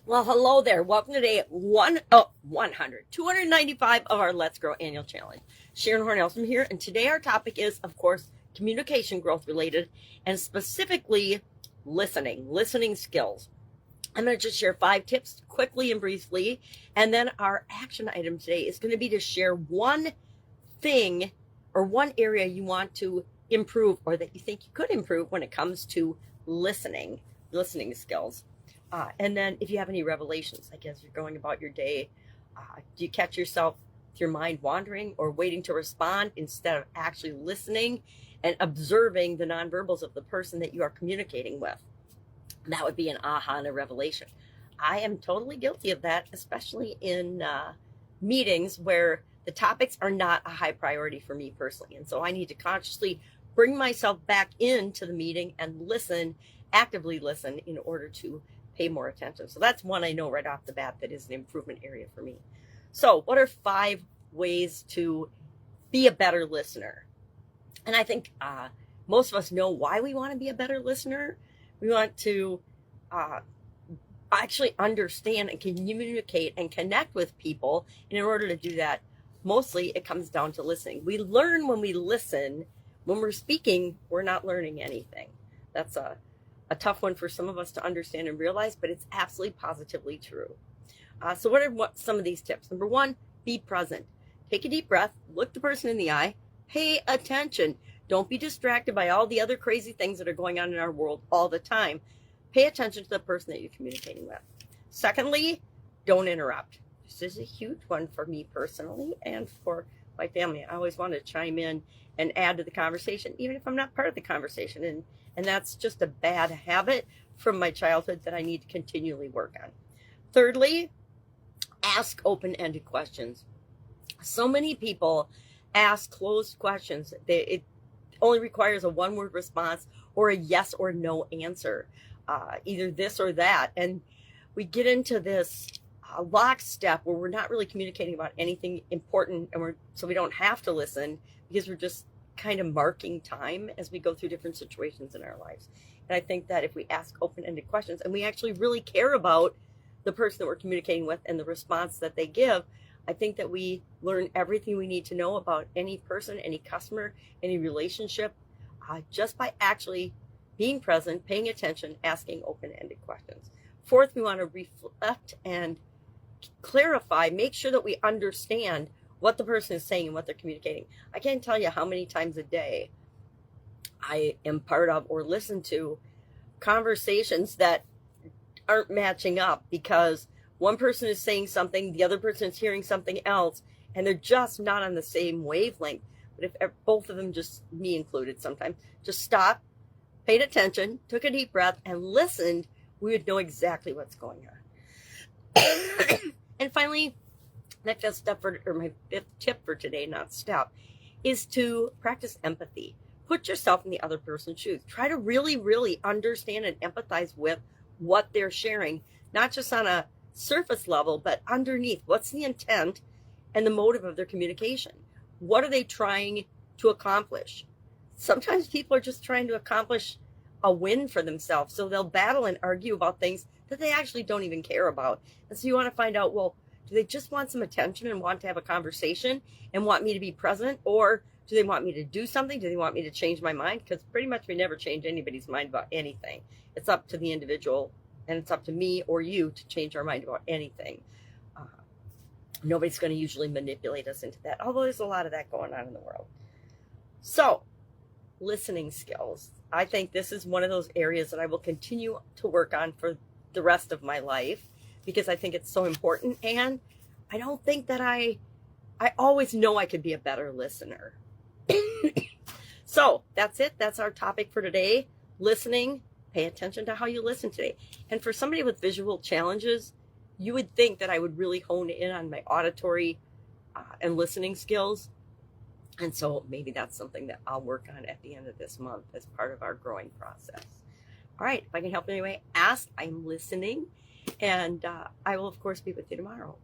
Well, hello there. Welcome to day 295 of our Let's Grow annual challenge. Sharon Horne-Ellstrom here, and today our topic is, of course, communication growth related, and specifically listening skills. I'm going to just share 5 tips quickly and briefly, and then our action item today is going to be to share one thing or one area you want to improve or that you think you could improve when it comes to listening skills. And then if you have any revelations, like as you're going about your day, do you catch yourself with your mind wandering or waiting to respond instead of actually listening and observing the nonverbals of the person that you are communicating with? That would be an aha and a revelation. I am totally guilty of that, especially in meetings where the topics are not a high priority for me personally. And so I need to consciously bring myself back into the meeting and actively listen in order to pay more attention. So that's one I know right off the bat that is an improvement area for me. So what are 5 ways to be a better listener? And I think most of us know why we want to be a better listener. We want to actually understand and communicate and connect with people. And in order to do that, mostly it comes down to listening. We learn when we listen. When we're speaking, we're not learning anything. That's a tough one for some of us to understand and realize, but it's absolutely positively true. So what are some of these tips? Number 1, be present. Take a deep breath, look the person in the eye, pay attention. Don't be distracted by all the other crazy things that are going on in our world all the time. Pay attention to the person that you're communicating with. Secondly, don't interrupt. This is a huge one for me personally and for my family. I always want to chime in and add to the conversation, even if I'm not part of the conversation. And that's just a bad habit from my childhood that I need to continually work on. Thirdly, ask open-ended questions. So many people ask closed questions. It only requires a one-word response or a yes or no answer, either this or that. And we get into this lockstep where we're not really communicating about anything important, and so we don't have to listen because we're just kind of marking time as we go through different situations in our lives. And I think that if we ask open-ended questions and we actually really care about the person that we're communicating with and the response that they give, I think that we learn everything we need to know about any person, any customer, any relationship, just by actually being present, paying attention, asking open-ended questions. Fourth, we want to reflect and clarify, make sure that we understand what the person is saying and what they're communicating. I can't tell you how many times a day I am part of or listen to conversations that aren't matching up because one person is saying something, the other person is hearing something else, and they're just not on the same wavelength. But if both of them, just me included sometimes, just stopped, paid attention, took a deep breath, and listened, we would know exactly what's going on. And finally, my 5th tip for today, not step, is to practice empathy. Put yourself in the other person's shoes. Try to really, really understand and empathize with what they're sharing, not just on a surface level, but underneath. What's the intent and the motive of their communication? What are they trying to accomplish? Sometimes people are just trying to accomplish a win for themselves, so they'll battle and argue about things that they actually don't even care about. And so you want to find out, well, do they just want some attention and want to have a conversation and want me to be present? Or do they want me to do something? Do they want me to change my mind? Because pretty much we never change anybody's mind about anything. It's up to the individual, and it's up to me or you to change our mind about anything. Nobody's going to usually manipulate us into that, although there's a lot of that going on in the world. So, listening skills. I think this is one of those areas that I will continue to work on for the rest of my life, because I think it's so important, and I don't think that I always know I could be a better listener. So that's it. That's our topic for today. Listening. Pay attention to how you listen today. And for somebody with visual challenges, you would think that I would really hone in on my auditory and listening skills. And so maybe that's something that I'll work on at the end of this month as part of our growing process. All right, if I can help in any way, ask. I'm listening. And I will, of course, be with you tomorrow.